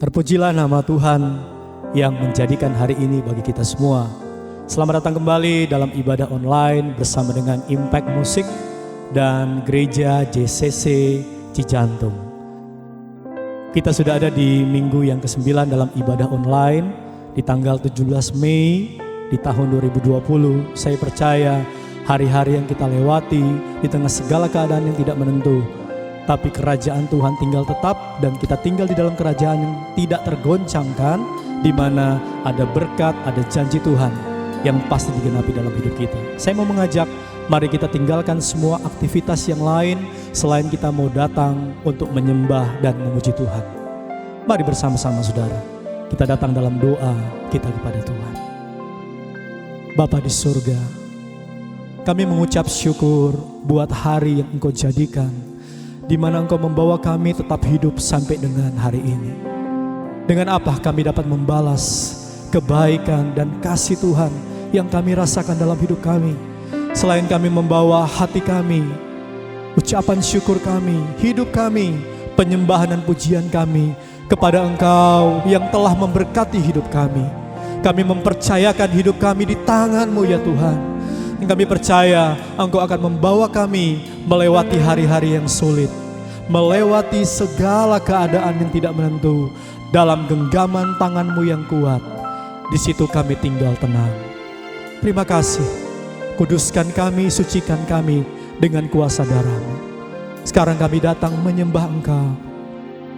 Terpujilah nama Tuhan yang menjadikan hari ini bagi kita semua. Selamat datang kembali dalam ibadah online bersama dengan Impact Musik dan Gereja JCC Cijantung. Kita sudah ada di minggu yang ke-9 dalam ibadah online di tanggal 17 Mei di tahun 2020. Saya percaya hari-hari yang kita lewati di tengah segala keadaan yang tidak menentu, tapi kerajaan Tuhan tinggal tetap dan kita tinggal di dalam kerajaan yang tidak tergoncangkan, di mana ada berkat, ada janji Tuhan yang pasti digenapi dalam hidup kita. Saya mau mengajak, mari kita tinggalkan semua aktivitas yang lain selain kita mau datang untuk menyembah dan memuji Tuhan. Mari bersama-sama saudara, kita datang dalam doa kita kepada Tuhan. Bapa di surga, kami mengucap syukur buat hari yang Engkau jadikan, di mana Engkau membawa kami tetap hidup sampai dengan hari ini. Dengan apa kami dapat membalas kebaikan dan kasih Tuhan yang kami rasakan dalam hidup kami, selain kami membawa hati kami, ucapan syukur kami, hidup kami, penyembahan dan pujian kami kepada Engkau yang telah memberkati hidup kami. Kami mempercayakan hidup kami di tangan-Mu ya Tuhan. Kami percaya Engkau akan membawa kami melewati hari-hari yang sulit, melewati segala keadaan yang tidak menentu. Dalam genggaman tangan-Mu yang kuat, di situ kami tinggal tenang. Terima kasih, kuduskan kami, sucikan kami dengan kuasa darah-Mu. Sekarang kami datang menyembah Engkau.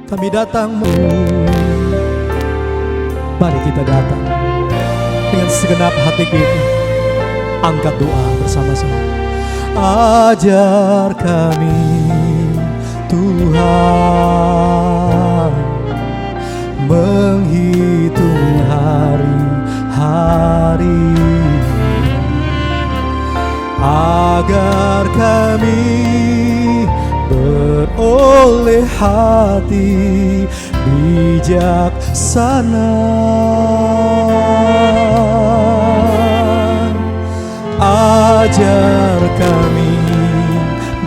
Kami datang, mari kita datang dengan segenap hati kita. Angkat doa bersama-sama. Ajar kami Tuhan menghitung hari-hari, agar kami beroleh hati bijaksana. Ajar kami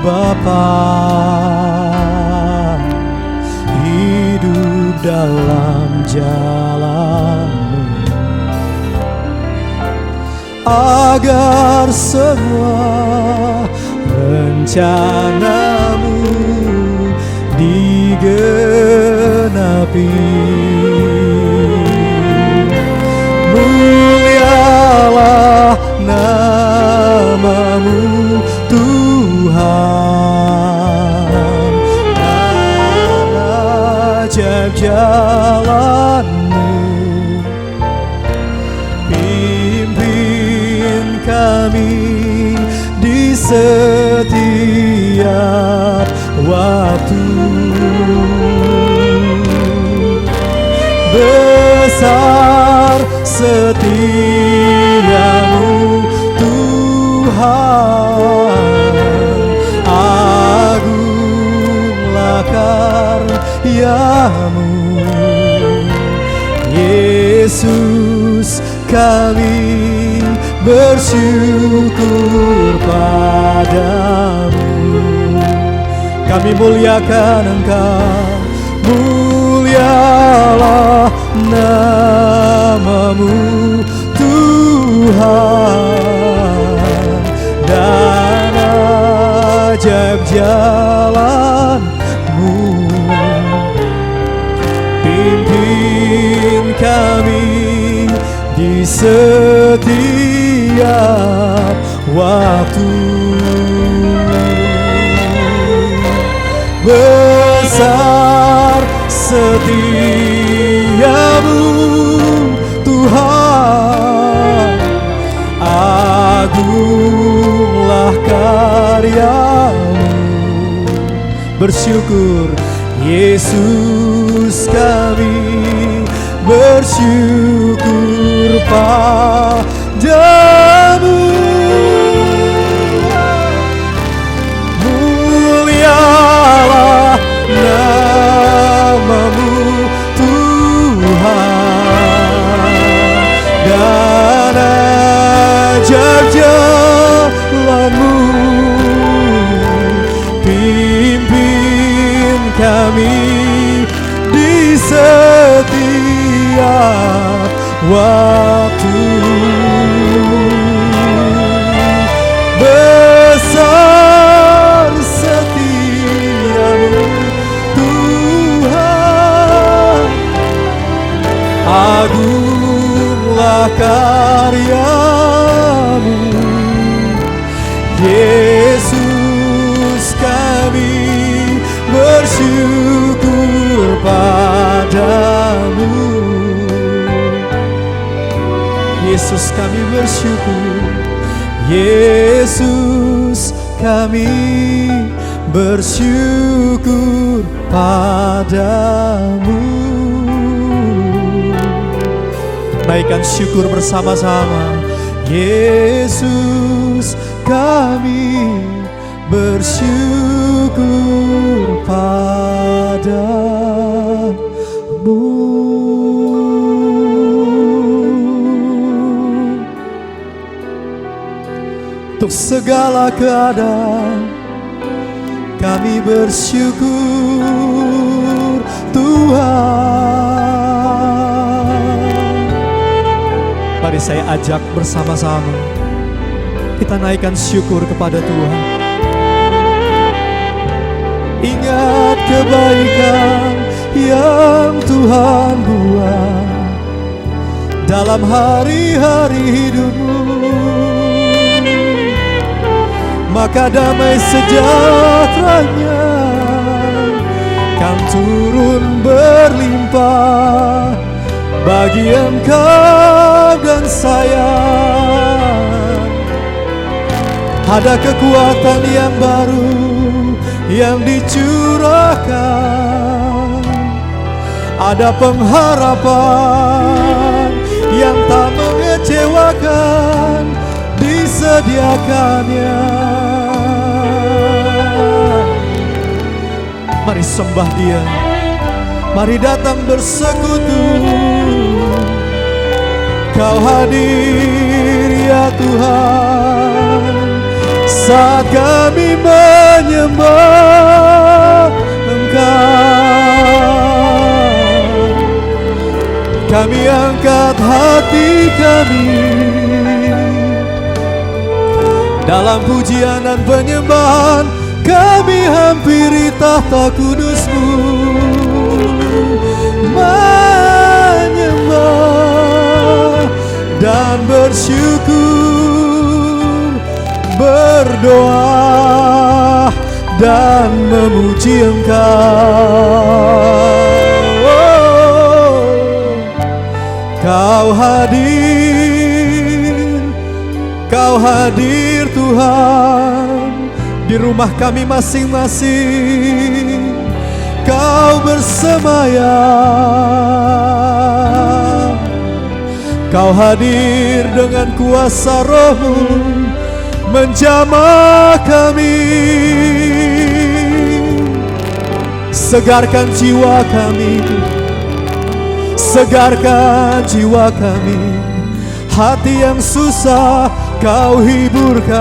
Bapa hidup dalam jalan-Mu, agar semua rencana-Mu digenapi. Mulialah nama-Mu Tuhan, dan ajaib jalan-Mu. Pimpin kami di setiap waktu. Besar setia-Mu Tuhan, agunglah karya-Mu. Yesus, kami bersyukur padamu. Kami muliakan Engkau, mulialah nama-Mu Tuhan, dan ajaib jalan-Mu. Pimpin kami di setiap waktu. Besar setia-Mu Tuhan, agunglah karya-Mu. Bersyukur Yesus, kami bersyukur padamu. Mulialah nama-Mu Tuhan, dan ajaib jalan-Mu. Pimpin kami di setiap setiap waktu. Besar setiamu Tuhan, agunglah karyamu. Yesus, kami bersyukur padamu. Yesus, kami bersyukur. Yesus, kami bersyukur padamu. Naikkan syukur bersama-sama. Yesus, kami bersyukur padamu. Untuk segala keadaan kami bersyukur Tuhan. Mari saya ajak bersama-sama kita naikkan syukur kepada Tuhan. Ingat kebaikan yang Tuhan buat dalam hari-hari hidupmu, maka damai sejahteranya kan turun berlimpah bagi engkau dan saya. Ada kekuatan yang baru yang dicurahkan, ada pengharapan yang tak mengecewakan disediakannya. Mari sembah Dia, mari datang bersekutu. Kau hadir ya Tuhan saat kami menyembah Engkau. Kami angkat hati kami dalam pujian dan penyembahan. Kami hampiri tahta kudus-Mu, menyembah dan bersyukur, berdoa dan memuji Engkau. Kau hadir Tuhan di rumah kami masing-masing. Kau bersemayam, Kau hadir dengan kuasa Roh-Mu menjamah kami. Segarkan jiwa kami, segarkan jiwa kami. Hati yang susah Kau hiburkan.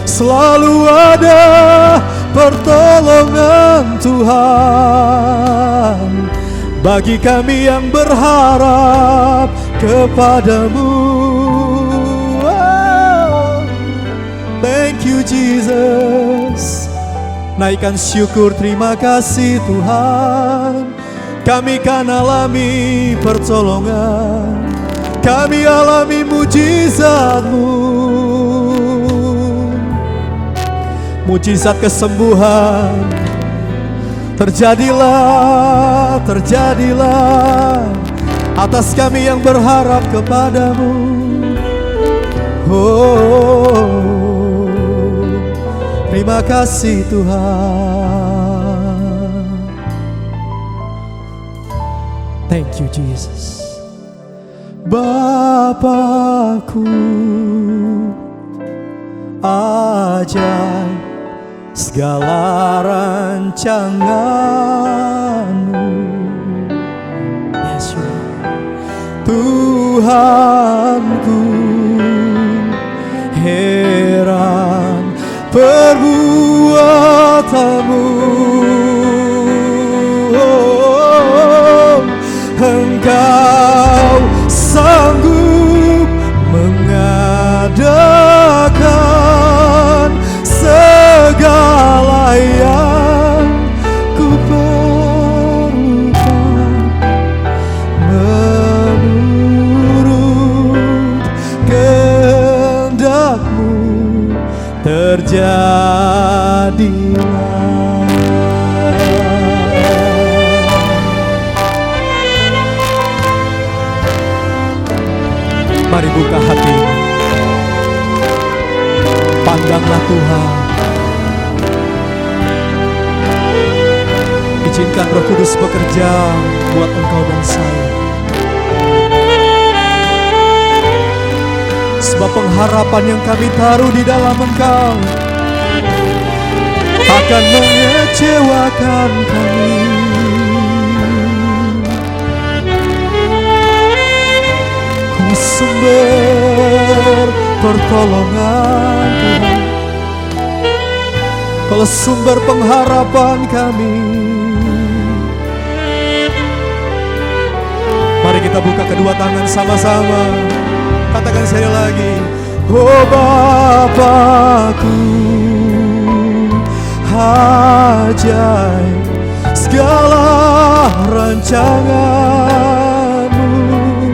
Selalu ada pertolongan Tuhan bagi kami yang berharap kepadamu. Oh, thank you Jesus. Naikkan syukur, terima kasih Tuhan. Kami kan alami pertolongan, kami alami mujizat-Mu. Mujizat kesembuhan terjadilah, terjadilah atas kami yang berharap kepadamu. Oh, terima kasih Tuhan. Thank you Jesus. Bapakku, ajaib segala rancangan-Mu. Yes, Tuhanku, heran perbuatan-Mu. Oh, Mari buka hati, pandanglah Tuhan. Izinkan Roh Kudus bekerja buat engkau dan saya. Sebab pengharapan yang kami taruh di dalam engkau akan mengecewakan kami. Kau sumber pertolongan Tuhan, Kau sumber pengharapan kami. Mari kita buka kedua tangan sama-sama. Katakan sekali lagi, oh Bapakku, ajaib segala rancangan-Mu,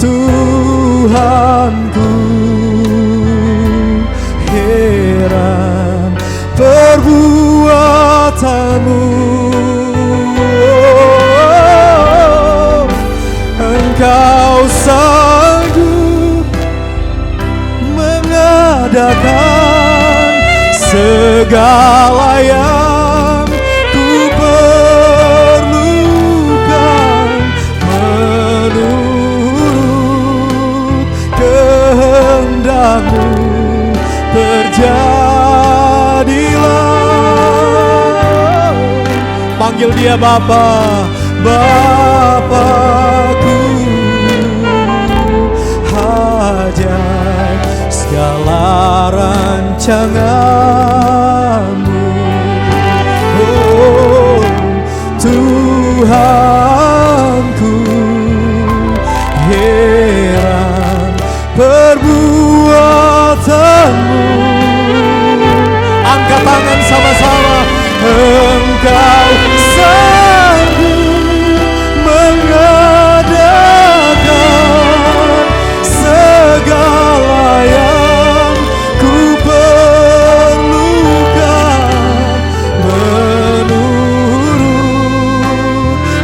Tuhanku, heran perbuatan-Mu. Engkau sanggup mengadakan segala yang ku perlukan, menurut kehendak-Mu terjadilah. Panggil dia Bapa, Bapakku, ajaib segala rancangan-Mu, oh Tuhanku, heran perbuatan-Mu. Angkat tangan sama-sama. Engkau sanggup mengadakan segala yang ku perlukan, menurut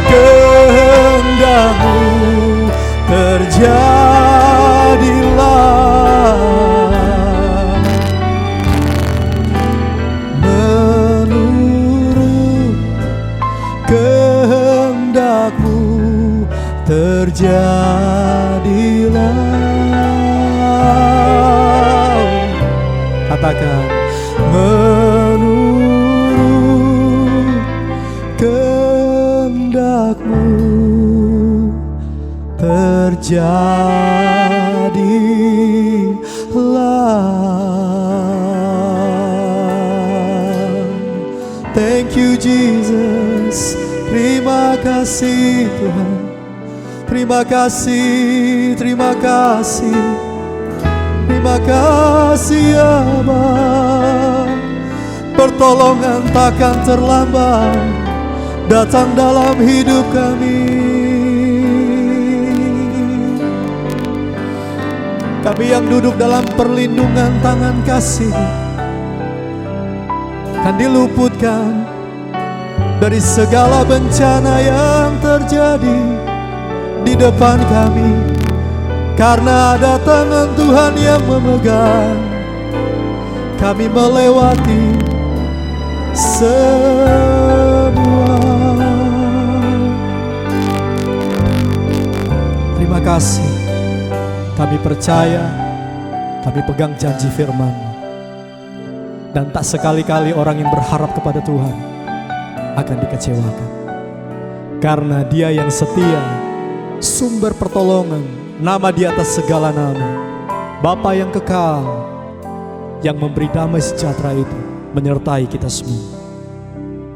kehendak-Mu terjadilah. Menurut kehendak-Mu terjadilah. Katakan, menurut kehendak-Mu terjadilah. Thank you Jesus. Terima kasih Tuhan. Terima kasih, terima kasih. Terima kasih Aba. Pertolongan takkan terlambat datang dalam hidup kami. Kami yang duduk dalam perlindungan tangan kasih kan diluputkan dari segala bencana yang terjadi di depan kami, karena ada tangan Tuhan yang memegang. Kami melewati semua. Terima kasih. Kami percaya, kami pegang janji firman-Mu. Dan tak sekali-kali orang yang berharap kepada Tuhan akan dikecewakan. Karena Dia yang setia, sumber pertolongan, nama di atas segala nama, Bapa yang kekal, yang memberi damai sejahtera itu menyertai kita semua.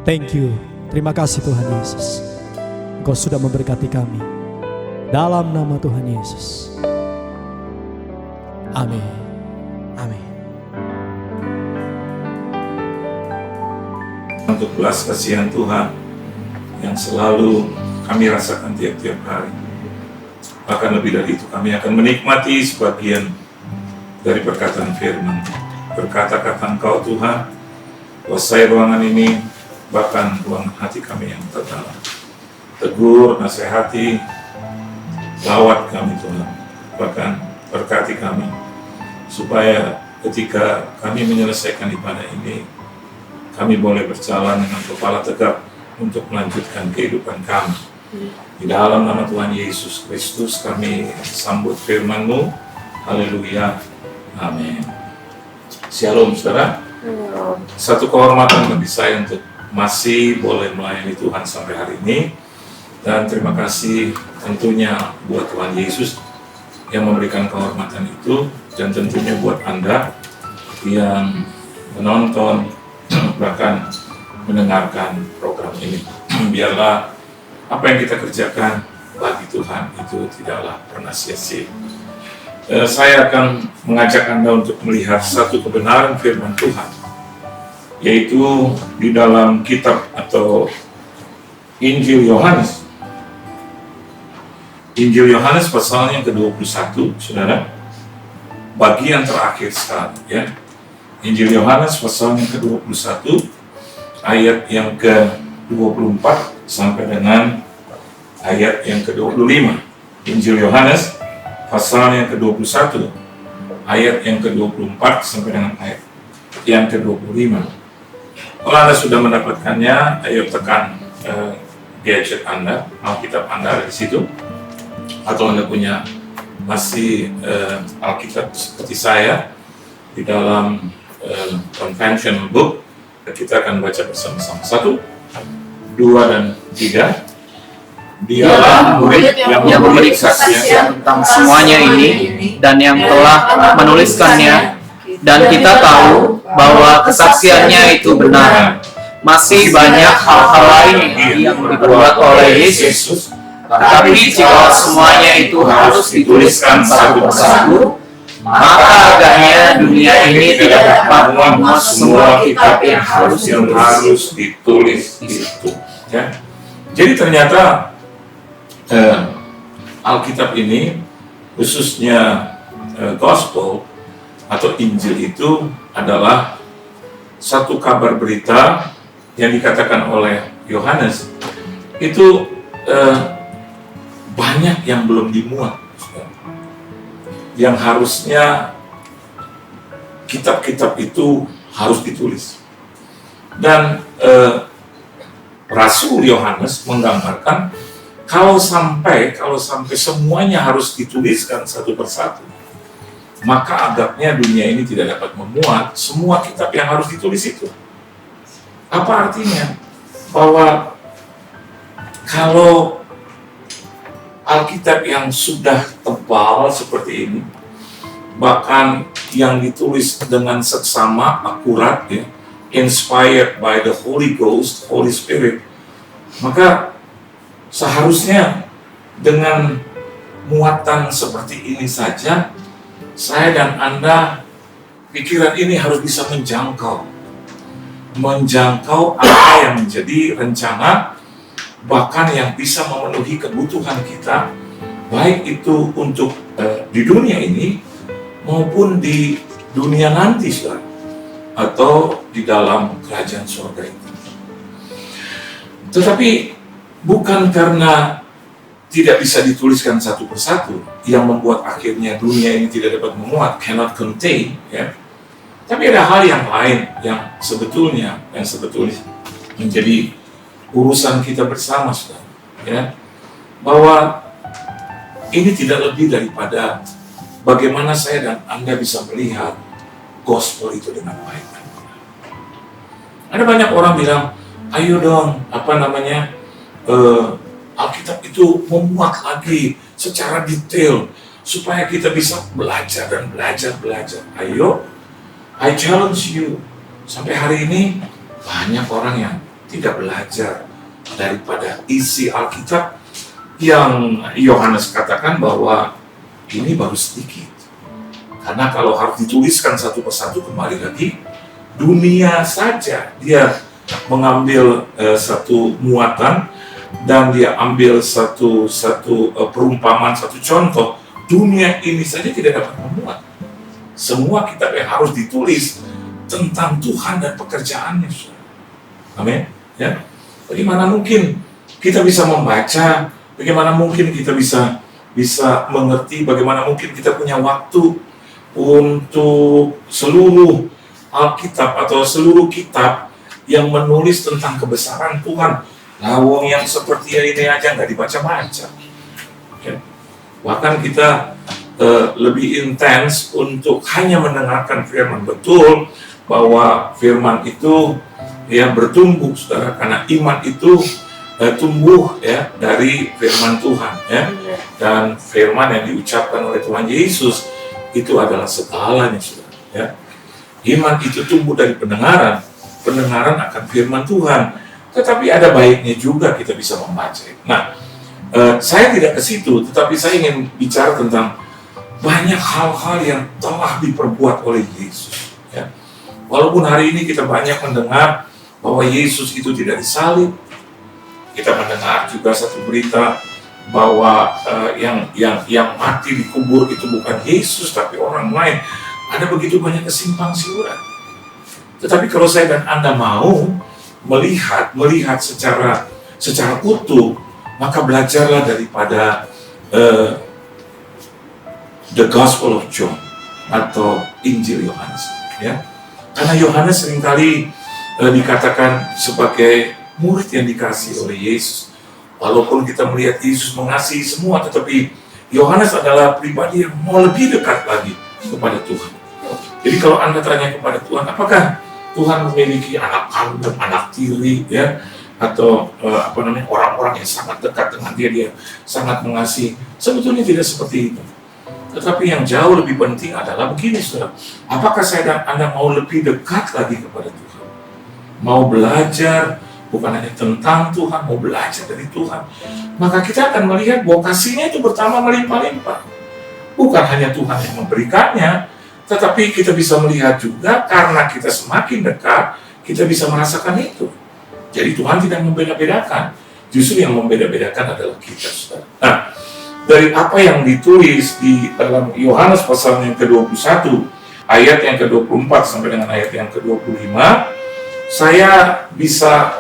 Thank you. Terima kasih Tuhan Yesus. Engkau sudah memberkati kami. Dalam nama Tuhan Yesus. Amin. Amin. Untuk belas kasihan Tuhan yang selalu kami rasakan tiap-tiap hari. Bahkan lebih dari itu, kami akan menikmati sebagian dari perkataan firman. Berkata-kata Engkau Tuhan, kuasai ruangan ini, bahkan ruangan hati kami yang terdalam. Tegur, nasihati, Lawat kami Tuhan, bahkan berkati kami, supaya ketika kami menyelesaikan ibadah ini, kami boleh berjalan dengan kepala tegak untuk melanjutkan kehidupan kami. Di dalam nama Tuhan Yesus Kristus kami sambut firman-Mu. Haleluya. Amin. Shalom saudara. Satu kehormatan bagi saya untuk masih boleh melayani Tuhan sampai hari ini. Dan terima kasih tentunya buat Tuhan Yesus yang memberikan kehormatan itu, dan tentunya buat Anda yang menonton bahkan mendengarkan program ini. Biarlah apa yang kita kerjakan bagi Tuhan itu tidaklah pernah sia-sia. Saya akan mengajak Anda untuk melihat satu kebenaran firman Tuhan, yaitu di dalam kitab atau Injil Yohanes. Injil Yohanes pasalnya yang ke-21, saudara. Bagian terakhir sekali, ya. Injil Yohanes pasalnya yang ke-21, ayat yang ke-24 sampai dengan ayat yang ke-25. Injil Yohanes pasalnya yang ke-21, ayat yang ke-24 sampai dengan ayat yang ke-25. Kalau Anda sudah mendapatkannya, ayo tekan gadget Anda, Alkitab Anda ada di situ. Atau Anda punya masih Alkitab seperti saya di dalam conventional book, kita akan baca bersama-sama. 1, 2, dan 3. Dialah murid yang memberi kesaksian tentang semuanya ini dan yang telah menuliskannya, dan kita tahu bahwa kesaksiannya itu benar. Masih banyak hal-hal lain yang diperbuat oleh Yesus, tetapi jika semuanya itu harus dituliskan satu persatu, maka agaknya dunia ini tidak dapat memuat semua kitab yang harus ditulis itu. Ya. Jadi ternyata Alkitab ini, khususnya Gospel atau Injil itu adalah satu kabar berita yang dikatakan oleh Yohanes. Itu banyak yang belum dimuat, yang harusnya kitab-kitab itu harus ditulis. Dan Rasul Yohanes menggambarkan kalau sampai semuanya harus dituliskan satu persatu, maka agaknya dunia ini tidak dapat memuat semua kitab yang harus ditulis itu. Apa artinya? Bahwa kalau Alkitab yang sudah tebal seperti ini, bahkan yang ditulis dengan seksama, akurat, ya, inspired by the Holy Ghost, Holy Spirit, maka seharusnya dengan muatan seperti ini saja, saya dan Anda, pikiran ini harus bisa menjangkau apa yang menjadi rencana, bahkan yang bisa memenuhi kebutuhan kita, baik itu untuk di dunia ini maupun di dunia nanti, saudara, atau di dalam kerajaan surga itu. Tetapi bukan karena tidak bisa dituliskan satu persatu yang membuat akhirnya dunia ini tidak dapat memuat, cannot contain, ya. Tapi ada hal yang lain yang sebetulnya menjadi urusan kita bersama, saudara, ya, bahwa ini tidak lebih daripada bagaimana saya dan Anda bisa melihat gospel itu dengan baik. Ada banyak orang bilang, ayo dong, Alkitab itu memuat lagi secara detail supaya kita bisa belajar dan belajar. Ayo, I challenge you. Sampai hari ini banyak orang yang tidak belajar daripada isi Alkitab yang Yohanes katakan bahwa ini baru sedikit. Karena kalau harus dituliskan satu persatu, kembali lagi, dunia saja dia mengambil satu muatan dan dia ambil satu perumpamaan, satu contoh. Dunia ini saja tidak dapat memuat semua kitab yang harus ditulis tentang Tuhan dan pekerjaannya. Amin. Ya. Bagaimana mungkin kita bisa membaca, bagaimana mungkin kita bisa bisa mengerti bagaimana mungkin kita punya waktu untuk seluruh Alkitab atau seluruh kitab yang menulis tentang kebesaran Tuhan. Lawang yang seperti ini aja nggak dibaca-baca. Ya. Bahkan kita lebih intens untuk hanya mendengarkan firman. Betul bahwa firman itu ya bertumbuh, saudara, karena iman itu tumbuh ya dari firman Tuhan ya. Dan firman yang diucapkan oleh Tuhan Yesus itu adalah segalanya, saudara ya. Iman itu tumbuh dari pendengaran, pendengaran akan firman Tuhan. Tetapi ada baiknya juga kita bisa membaca. Nah, saya tidak ke situ, tetapi saya ingin bicara tentang banyak hal-hal yang telah diperbuat oleh Yesus. Ya. Walaupun hari ini kita banyak mendengar bahwa Yesus itu tidak disalib, kita mendengar juga satu berita bahwa yang mati dikubur itu bukan Yesus tapi orang lain. Ada begitu banyak kesimpang siuran. Tetapi kalau saya dan Anda mau melihat secara utuh, maka belajarlah daripada The Gospel of John atau Injil Yohanes, ya. Karena Yohanes seringkali dikatakan sebagai murid yang dikasihi oleh Yesus. Walaupun kita melihat Yesus mengasihi semua, tetapi Yohanes adalah pribadi yang mau lebih dekat lagi kepada Tuhan. Jadi kalau Anda tanya kepada Tuhan, apakah Tuhan memiliki anak kandung, anak tiri, ya, atau orang-orang yang sangat dekat dengan dia sangat mengasihi? Sebetulnya tidak seperti itu. Tetapi yang jauh lebih penting adalah begini, saudara. Apakah saya dan Anda mau lebih dekat lagi kepada Tuhan? Mau belajar, bukan hanya tentang Tuhan, mau belajar dari Tuhan. Maka kita akan melihat bahwa kasihnya itu bertambah melimpah-limpah. Bukan hanya Tuhan yang memberikannya, tetapi kita bisa melihat juga karena kita semakin dekat, kita bisa merasakan itu. Jadi Tuhan tidak membeda-bedakan. Justru yang membeda-bedakan adalah kita, saudara. Nah, dari apa yang ditulis di dalam Yohanes pasal yang ke-21, ayat yang ke-24 sampai dengan ayat yang ke-25, saya bisa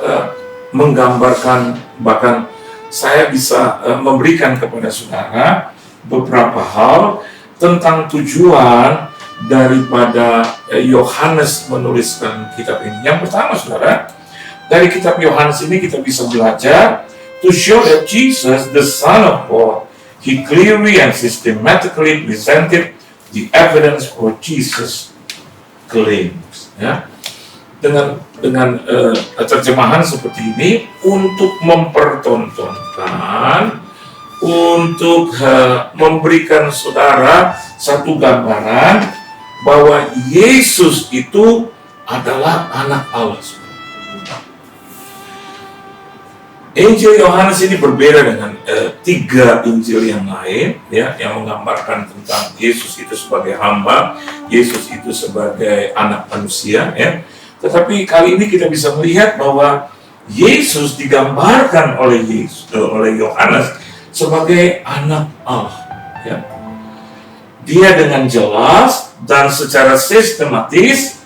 menggambarkan, bahkan saya bisa memberikan kepada saudara beberapa hal tentang tujuan daripada Yohanes menuliskan kitab ini. Yang pertama, saudara, dari kitab Yohanes ini kita bisa belajar to show that Jesus, the Son of God, He clearly and systematically presented the evidence for Jesus' claims. Ya. Dengan terjemahan seperti ini untuk mempertontonkan, untuk memberikan saudara satu gambaran bahwa Yesus itu adalah anak Allah. Injil Yohanes ini berbeda dengan tiga Injil yang lain, ya, yang menggambarkan tentang Yesus itu sebagai hamba, Yesus itu sebagai anak manusia, ya. Tetapi kali ini kita bisa melihat bahwa Yesus digambarkan oleh Yohanes sebagai anak Allah, ya. Dia dengan jelas dan secara sistematis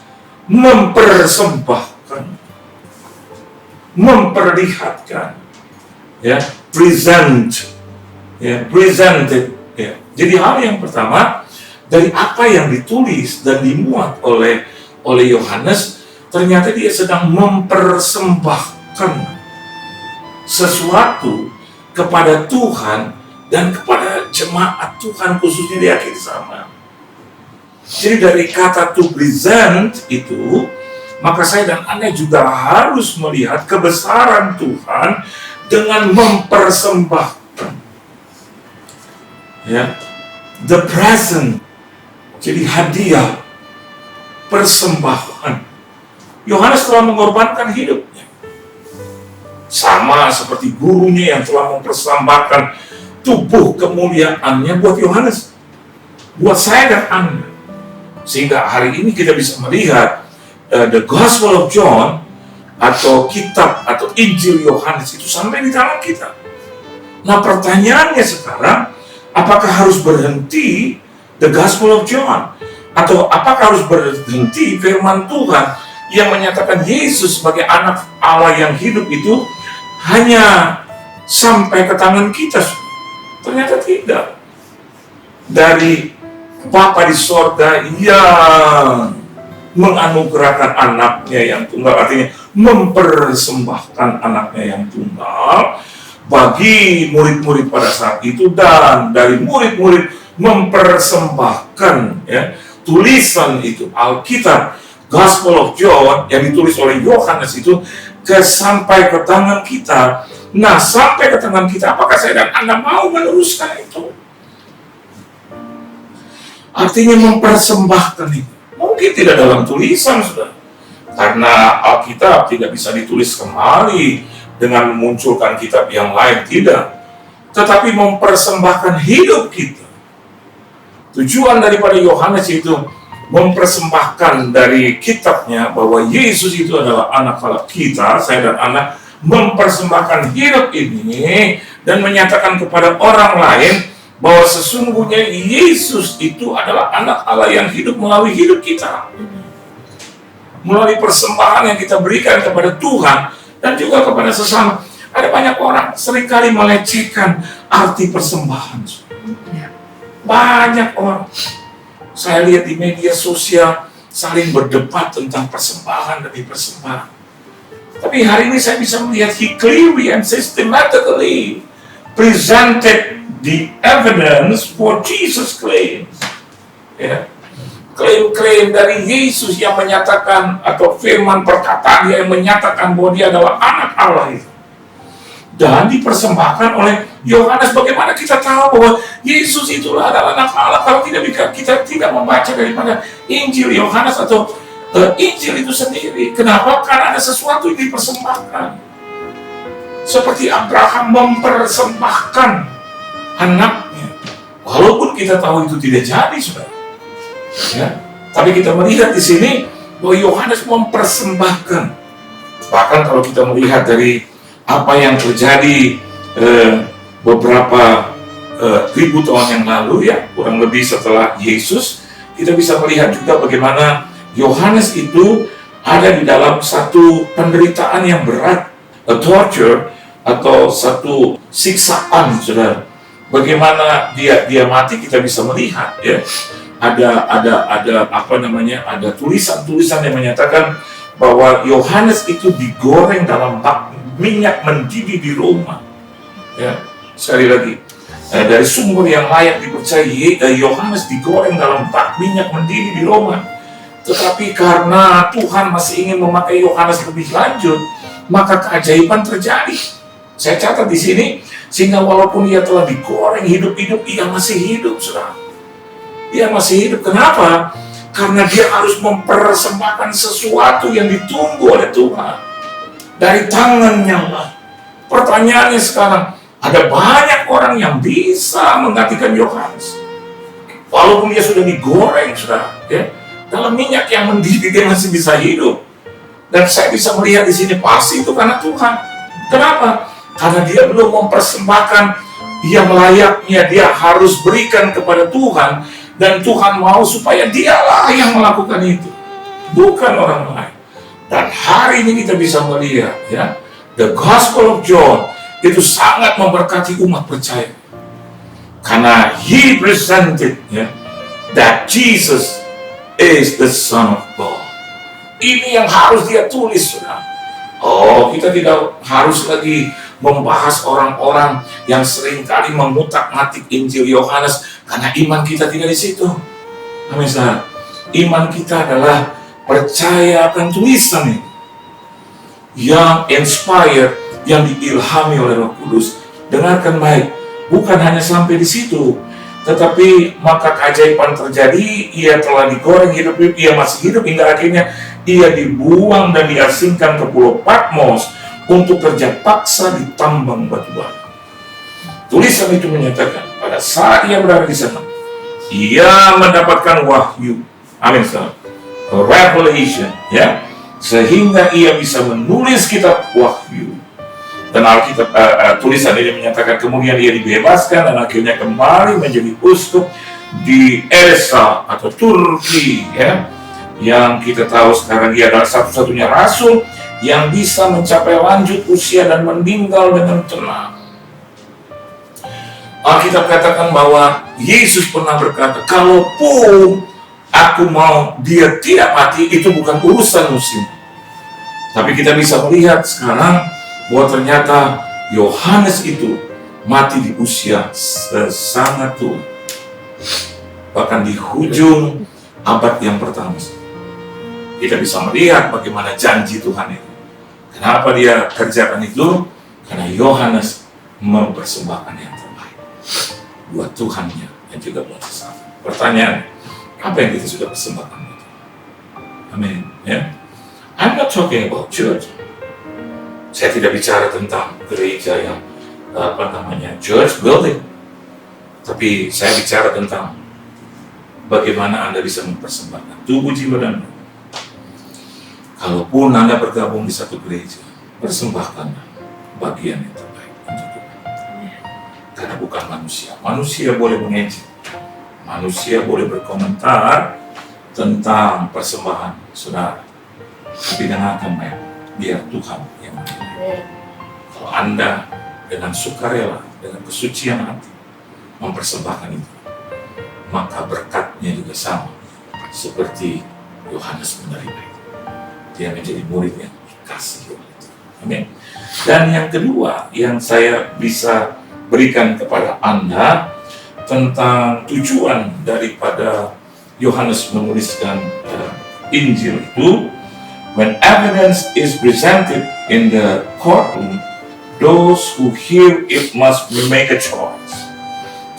memperlihatkan, ya, presented, ya. Jadi hal yang pertama dari apa yang ditulis dan dimuat oleh Yohanes, ternyata dia sedang mempersembahkan sesuatu kepada Tuhan dan kepada jemaat Tuhan, khususnya di akhir zaman. Jadi dari kata to present itu, maka saya dan Anda juga harus melihat kebesaran Tuhan dengan mempersembahkan, ya, the present. Jadi hadiah, persembahan. Yohanes telah mengorbankan hidupnya, sama seperti gurunya yang telah mempersembahkan tubuh kemuliaannya buat Yohanes, buat saya dan Anda. Sehingga hari ini kita bisa melihat The Gospel of John atau kitab atau Injil Yohanes itu sampai di tangan kita. Nah, pertanyaannya sekarang, apakah harus berhenti The Gospel of John? Atau apakah harus berhenti firman Tuhan yang menyatakan Yesus sebagai anak Allah yang hidup itu hanya sampai ke tangan kita? Ternyata tidak. dari Bapa di sorga yang menganugerahkan anaknya yang tunggal, artinya mempersembahkan anaknya yang tunggal bagi murid-murid pada saat itu, dan dari murid-murid mempersembahkan ya tulisan itu, Alkitab, Gospel of John yang ditulis oleh Yohanes itu sampai ke tangan kita. Nah, sampai ke tangan kita, apakah saya dan Anda mau meneruskan itu? Artinya mempersembahkan itu. Mungkin tidak dalam tulisan, sudah, karena Alkitab tidak bisa ditulis kembali dengan memunculkan kitab yang lain, tidak. Tetapi mempersembahkan hidup kita. Tujuan daripada Yohanes itu mempersembahkan dari kitabnya bahwa Yesus itu adalah anak Allah kita, saya dan Anda, mempersembahkan hidup ini dan menyatakan kepada orang lain bahwa sesungguhnya Yesus itu adalah anak Allah yang hidup melalui hidup kita, melalui persembahan yang kita berikan kepada Tuhan dan juga kepada sesama. Ada banyak orang seringkali melecehkan arti persembahan. Banyak orang, saya lihat di media sosial, saling berdebat tentang persembahan demi persembahan. Tapi hari ini saya bisa melihat he clearly and systematically presented the evidence for Jesus claims. Ya. Klaim-klaim dari Yesus yang menyatakan, atau firman perkataan yang menyatakan bahwa dia adalah anak Allah itu. Dan dipersembahkan oleh Yohanes. Bagaimana kita tahu bahwa Yesus itulah adalah anak Allah kalau kita tidak membaca daripada Injil Yohanes atau Injil itu sendiri? Kenapa? Karena ada sesuatu yang dipersembahkan. Seperti Abraham mempersembahkan anaknya, walaupun kita tahu itu tidak jadi, saudara. Ya, tapi kita melihat di sini bahwa Yohanes mempersembahkan. Bahkan kalau kita melihat dari apa yang terjadi beberapa ribu tahun yang lalu, ya, kurang lebih setelah Yesus, kita bisa melihat juga bagaimana Yohanes itu ada di dalam satu penderitaan yang berat, a torture, atau satu siksaan, saudara. Bagaimana dia mati, kita bisa melihat, ya. Ada tulisan-tulisan yang menyatakan bahwa Yohanes itu digoreng dalam bak minyak mendidih di Roma. Ya, sekali lagi, dari sumber yang layak dipercayai, Yohanes digoreng dalam bak minyak mendidih di Roma. Tetapi karena Tuhan masih ingin memakai Yohanes lebih lanjut, maka keajaiban terjadi. Saya catat di sini, sehingga walaupun ia telah digoreng hidup-hidup, ia masih hidup, saudara. Ia masih hidup. Kenapa? Karena dia harus mempersembahkan sesuatu yang ditunggu oleh Tuhan dari tangannya lah. Pertanyaannya sekarang, ada banyak orang yang bisa menggantikan Yohanes, walaupun dia sudah digoreng, saudara, ya, dalam minyak yang mendidih, dia masih bisa hidup. Dan saya bisa melihat di sini pasti itu karena Tuhan. Kenapa? Karena dia belum mempersembahkan yang layaknya dia harus berikan kepada Tuhan, dan Tuhan mau supaya dialah yang melakukan itu, bukan orang lain. Dan hari ini kita bisa melihat, ya, the Gospel of John itu sangat memberkati umat percaya, karena he presented, ya, that Jesus is the Son of God. Ini yang harus dia tulis, saudara. Oh, kita tidak harus lagi membahas orang-orang yang seringkali mengutak-ngatik Injil Yohanes, karena iman kita tidak di situ. Amin, saudara. Iman kita adalah percaya akan tulisan ini yang inspired, yang diilhami oleh Roh Kudus. Dengarkan baik, bukan hanya sampai di situ, tetapi maka keajaiban terjadi. Ia telah digoreng hidup-hidup, ia masih hidup hingga akhirnya ia dibuang dan diasingkan ke Pulau Patmos untuk kerja paksa di tambang batu bara. Tulisan itu menyatakan pada saat ia berada di sana, ia mendapatkan wahyu, amin, saudara, revelation, ya, sehingga ia bisa menulis kitab wahyu. Dan Alkitab, tulisan ini menyatakan kemudian ia dibebaskan dan akhirnya kembali menjadi uskup di Edessa atau Turki, ya, yang kita tahu sekarang dia adalah satu-satunya rasul yang bisa mencapai lanjut usia dan meninggal dengan tenang. Alkitab katakan bahwa Yesus pernah berkata, kalaupun aku mau dia tidak mati, itu bukan urusan musim. Tapi kita bisa melihat sekarang bahwa ternyata Yohanes itu mati di usia sangat tua. Bahkan di hujung abad yang pertama. Kita bisa melihat bagaimana janji Tuhan itu. Kenapa dia kerjakan itu? Karena Yohanes mempersembahkan yang terbaik buat Tuhannya dan juga buat sesama. Pertanyaan, apa yang kita sudah persembahkan? Amin. Ya. I'm not talking about church. Saya tidak bicara tentang gereja yang church building. Tapi saya bicara tentang bagaimana Anda bisa mempersembahkan tubuh, jiwa, dan roh. Kalaupun Anda bergabung di satu gereja, persembahkanlah bagian yang terbaik untuk Tuhan. Karena bukan manusia. Manusia boleh mengejek. Manusia boleh berkomentar tentang persembahan saudara. Tapi dengarkan baik, biar Tuhan yang menilai. Kalau Anda dengan sukarela, dengan kesucian hati mempersembahkan itu, maka berkatnya juga sama seperti Yohanes menerima itu. Dia menjadi murid yang dikasihi oleh Tuhan. Amin. Dan yang kedua yang saya bisa berikan kepada Anda tentang tujuan daripada Yohanes menuliskan Injil itu, when evidence is presented in the courtroom, those who hear it must make a choice.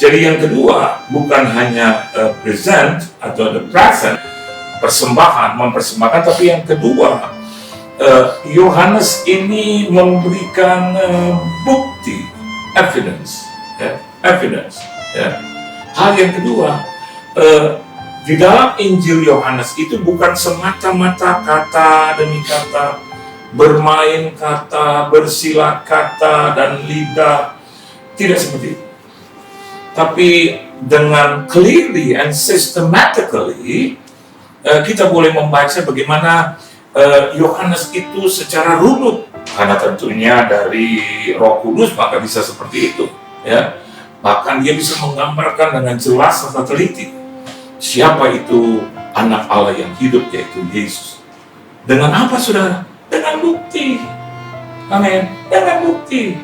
Jadi yang kedua bukan hanya present atau the present, persembahan, mempersembahkan, tapi yang kedua Yohanes ini memberikan bukti, evidence, ya, evidence. Ya. Hal yang kedua, di dalam Injil Yohanes itu bukan semata-mata kata demi kata, bermain kata, bersilat kata, dan lidah, tidak seperti itu. Tapi dengan clearly and systematically kita boleh membaca bagaimana Yohanes itu secara runut, karena tentunya dari Roh Kudus maka bisa seperti itu, ya. Bahkan dia bisa menggambarkan dengan jelas serta teliti siapa itu anak Allah yang hidup, yaitu Yesus. Dengan apa, saudara? Dengan bukti. Amin. Dengan bukti.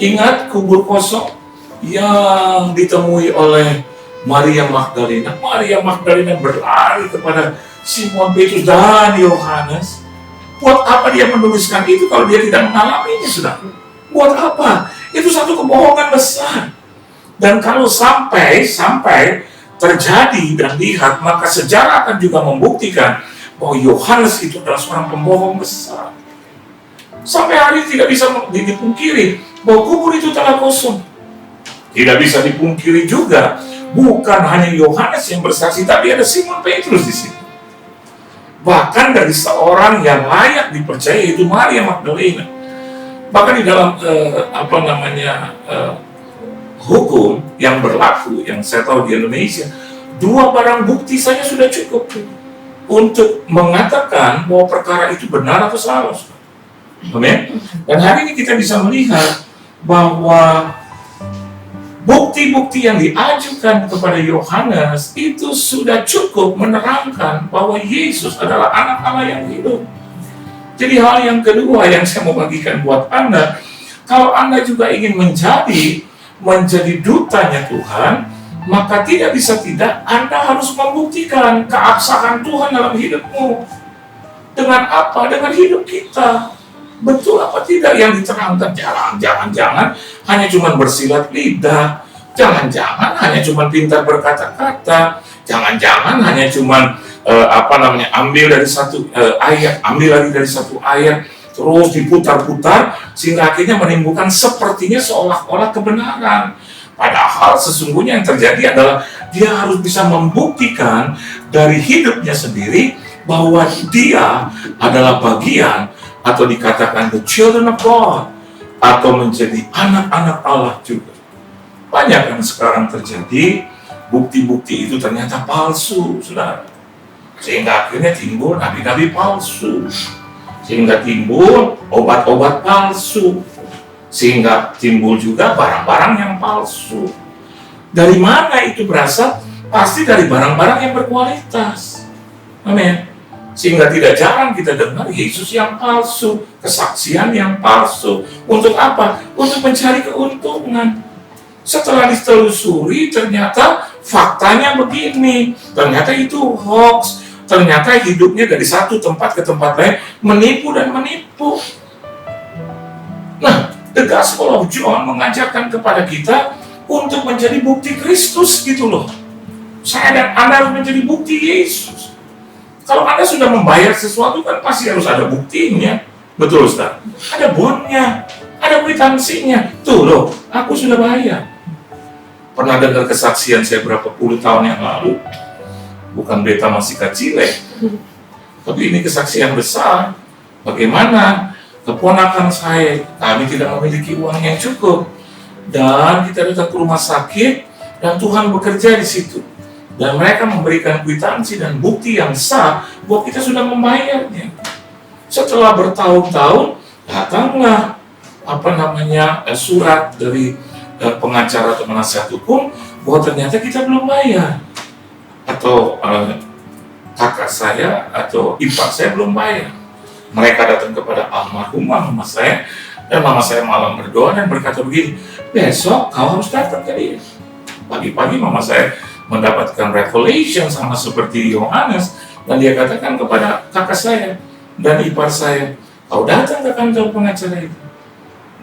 Ingat kubur kosong yang ditemui oleh Maria Magdalena. Maria Magdalena berlari kepada Simon Petrus dan Yohanes. Buat apa dia menuliskan itu kalau dia tidak mengalaminya, sudah? Buat apa? Itu satu kebohongan besar. Dan kalau sampai terjadi dan lihat, maka sejarah akan juga membuktikan bahwa Yohanes itu adalah seorang pembohong besar. Sampai hari ini tidak bisa dipungkiri bahwa kubur itu telah kosong. Tidak bisa dipungkiri juga, bukan hanya Yohanes yang bersaksi, tapi ada Simon Petrus di sini. Bahkan dari seorang yang layak dipercaya, yaitu Maria Magdalena. Bahkan di dalam hukum yang berlaku, yang saya tahu di Indonesia, 2 barang bukti saja sudah cukup untuk mengatakan bahwa perkara itu benar atau salah. Amin. Dan hari ini kita bisa melihat bahwa bukti-bukti yang diajukan kepada Yohanes itu sudah cukup menerangkan bahwa Yesus adalah anak Allah yang hidup. Jadi hal yang kedua yang saya mau bagikan buat Anda, kalau Anda juga ingin menjadi dutanya Tuhan, maka tidak bisa tidak Anda harus membuktikan keabsahan Tuhan dalam hidupmu. Dengan apa? Dengan hidup kita. Betul apa tidak yang diterangkan? Jangan-jangan hanya cuma bersilat lidah, jangan-jangan hanya cuma pintar berkata-kata, jangan-jangan hanya cuma ambil dari satu ayat, ambil lagi dari satu ayat, terus diputar-putar sehingga akhirnya menimbulkan sepertinya seolah-olah kebenaran. Padahal sesungguhnya yang terjadi adalah dia harus bisa membuktikan dari hidupnya sendiri bahwa dia adalah bagian atau dikatakan the children of God, atau menjadi anak-anak Allah juga. Banyak yang sekarang terjadi, bukti-bukti itu ternyata palsu, saudara. Sehingga akhirnya timbul nabi-nabi palsu, sehingga timbul obat-obat palsu, sehingga timbul juga barang-barang yang palsu. Dari mana itu berasal? Pasti dari barang-barang yang berkualitas. Amin. Sehingga tidak jarang kita dengar Yesus yang palsu, kesaksian yang palsu. Untuk apa? Untuk mencari keuntungan. Setelah ditelusuri, ternyata faktanya begini. Ternyata itu hoax. Ternyata hidupnya dari satu tempat ke tempat lain menipu dan menipu. Nah, the Gospel of John mengajarkan kepada kita untuk menjadi bukti Kristus gitu loh. Saya dan Anda harus menjadi bukti Yesus. Kalau Anda sudah membayar sesuatu kan pasti harus ada buktinya. Betul Ustaz? Ada bonnya, ada kwitansinya. Tuh loh, aku sudah bayar. Pernah dengar kesaksian saya berapa puluh tahun yang lalu? Bukan beta masih kecil, tapi ini kesaksian besar. Bagaimana keponakan saya, kami tidak memiliki uang yang cukup, dan kita datang ke rumah sakit, dan Tuhan bekerja di situ, dan mereka memberikan kwitansi dan bukti yang sah bahwa kita sudah membayarnya. Setelah bertahun-tahun, datanglah surat dari pengacara atau penasihat hukum bahwa ternyata kita belum bayar, atau kakak saya atau ipar saya belum bayar. Mereka datang kepada almarhumah mama saya, dan mama saya malam berdoa dan berkata begini, besok kau harus datang ke dia. Pagi-pagi mama saya mendapatkan revelation sama seperti Yohanes, dan dia katakan kepada kakak saya dan ipar saya, kau datang ke kantor pengacara itu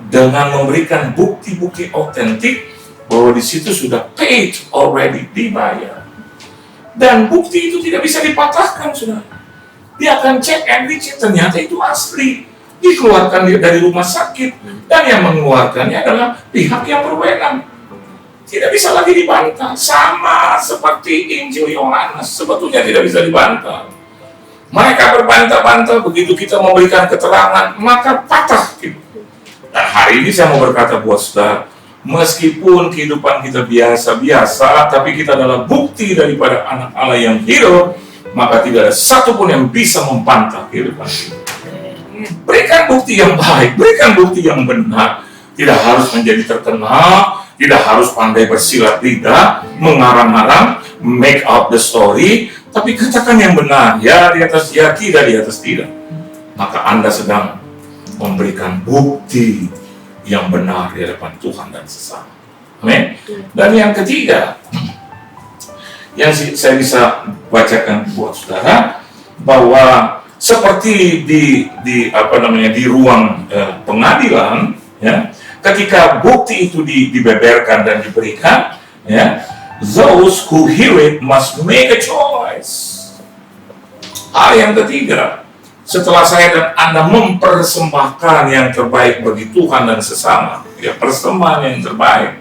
dengan memberikan bukti-bukti otentik bahwa di situ sudah paid already, dibayar. Dan bukti itu tidak bisa dipatahkan, sudah. Dia akan cek and recheck, ternyata itu asli. Dikeluarkan dari rumah sakit, dan yang mengeluarkannya adalah pihak yang berwenang. Tidak bisa lagi dibantah. Sama seperti Injil Yohanes, sebetulnya tidak bisa dibantah. Mereka berbantah-bantah, begitu kita memberikan keterangan, maka patah. Dan hari ini saya mau berkata buat saudara, meskipun kehidupan kita biasa-biasa, tapi kita adalah bukti daripada anak Allah yang hidup, maka tidak ada satupun yang bisa membantah kehidupan kita. Berikan bukti yang baik, berikan bukti yang benar. Tidak harus menjadi terkenal, tidak harus pandai bersilat lidah, mengarang-arang, make up the story, tapi katakan yang benar, ya di atas ya, tidak di atas tidak. Maka Anda sedang memberikan bukti yang benar di hadapan Tuhan dan sesama. Amin. Dan yang ketiga, yang saya bisa bacakan buat saudara, bahwa seperti di ruang pengadilan, ya, ketika bukti itu dibeberkan dan diberikan, ya, those who hear it must make a choice. Hal yang ketiga, setelah saya dan Anda mempersembahkan yang terbaik bagi Tuhan dan sesama, ya, persembahan yang terbaik.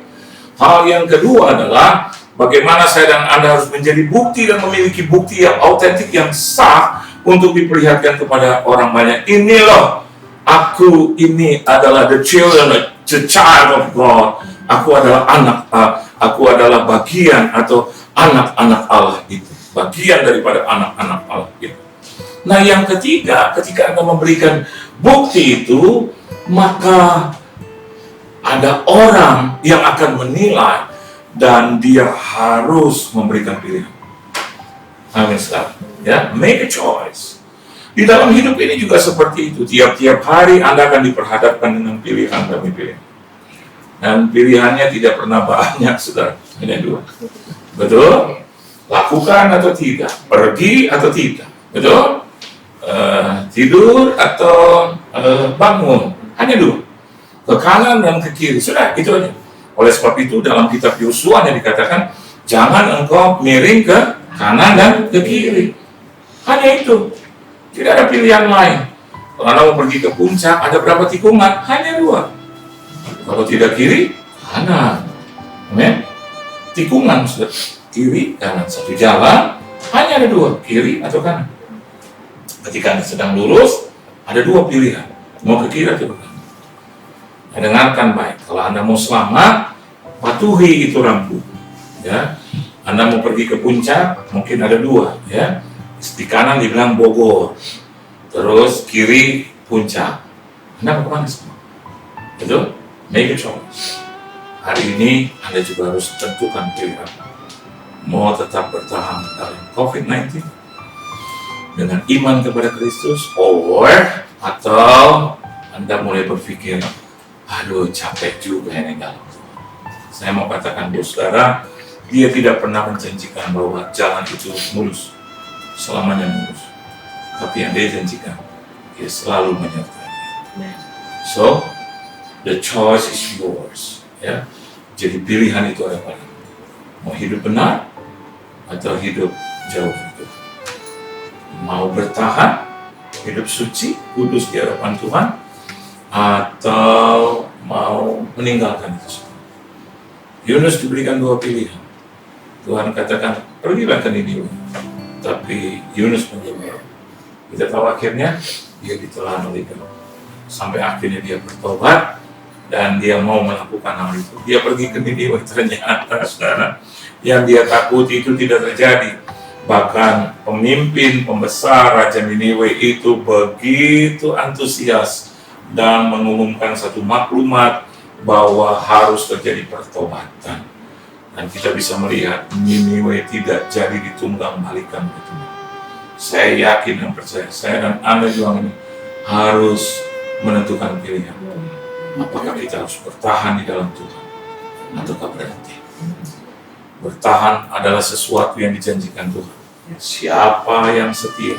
Hal yang kedua adalah bagaimana saya dan Anda harus menjadi bukti dan memiliki bukti yang autentik, yang sah untuk diperlihatkan kepada orang banyak. Ini loh, aku ini adalah the child of God. Aku adalah aku adalah bagian atau anak-anak Allah itu, bagian daripada anak-anak Allah itu. Nah, yang ketiga, ketika Anda memberikan bukti itu, maka ada orang yang akan menilai dan dia harus memberikan pilihan. Amin, sekali. Ya, make a choice. Di dalam hidup ini juga seperti itu. Tiap-tiap hari Anda akan diperhadapkan dengan pilihan demi pilihan. Dan pilihannya tidak pernah banyak, saudara. Hanya dua. Betul? Lakukan atau tidak? Pergi atau tidak? Betul? Tidur atau bangun, hanya dua, ke kanan dan ke kiri, sudah itu aja. Oleh sebab itu dalam kitab Yosua yang dikatakan jangan engkau miring ke kanan dan ke kiri, hanya itu, tidak ada pilihan lain. Kalau Anda mau pergi ke puncak, ada berapa tikungan? Hanya dua. Kalau tidak kiri, kanan. Amin. Tikungan sudah, kiri kanan, satu jalan hanya ada dua, kiri atau kanan. Ketika Anda sedang lurus, ada dua pilihan, mau ke kiri atau ke kanan. Dengarkan baik, kalau Anda mau selamat, patuhi itu rambu. Ya, Anda mau pergi ke puncak, mungkin ada dua. Ya, di kanan dibilang Bogor, terus kiri puncak. Anda mau kemana semua? Itu make a choice. hari ini Anda juga harus tentukan pilihan. Mau tetap bertahan dalam COVID-19 dengan iman kepada Kristus, atau Anda mulai berpikir, aduh capek juga ini dalam Tuhan. Saya mau katakan buat saudara, Dia tidak pernah menjanjikan bahwa jalan itu mulus, selamanya mulus. Tapi yang Dia janjikan, Dia selalu menyertai. So, the choice is yours. Ya, jadi pilihan itu ada pada mau hidup benar atau hidup jauh dari Tuhan. Mau bertahan, hidup suci, kudus di hadapan Tuhan, atau mau meninggalkan itu semua. Yunus diberikan dua pilihan. Tuhan katakan, pergilah ke Niniwe. Tapi Yunus menjawab. Kita tahu akhirnya, dia ditelan oleh Tuhan. Sampai akhirnya dia bertobat, dan dia mau melakukan hal itu. Dia pergi ke Niniwe, ternyata saudara, yang dia takuti itu tidak terjadi. Bahkan pemimpin pembesar Raja Niniwe itu begitu antusias dan mengumumkan satu maklumat bahwa harus terjadi pertobatan. Dan kita bisa melihat Niniwe tidak jadi ditunggang balikan ke Tuhan. Saya yakin dan percaya, saya dan Anda juga ini harus menentukan pilihan. Apakah kita harus bertahan di dalam Tuhan ataukah berhenti? Bertahan adalah sesuatu yang dijanjikan Tuhan. Siapa yang setia